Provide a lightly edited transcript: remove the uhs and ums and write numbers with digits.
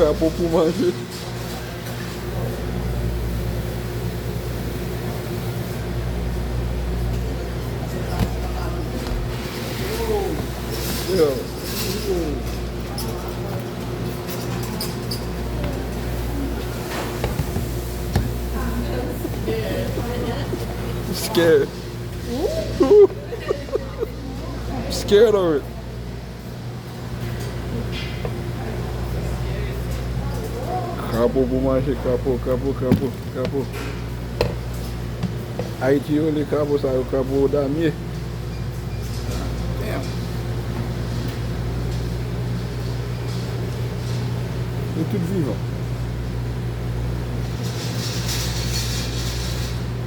crapaud pour manger. Yo. I'm scared. I'm scared of it. Crapaud pour manger, crapaud. Haïti, on les crapauds, ça, le crapaud damier. Damn. Il est tout vivant.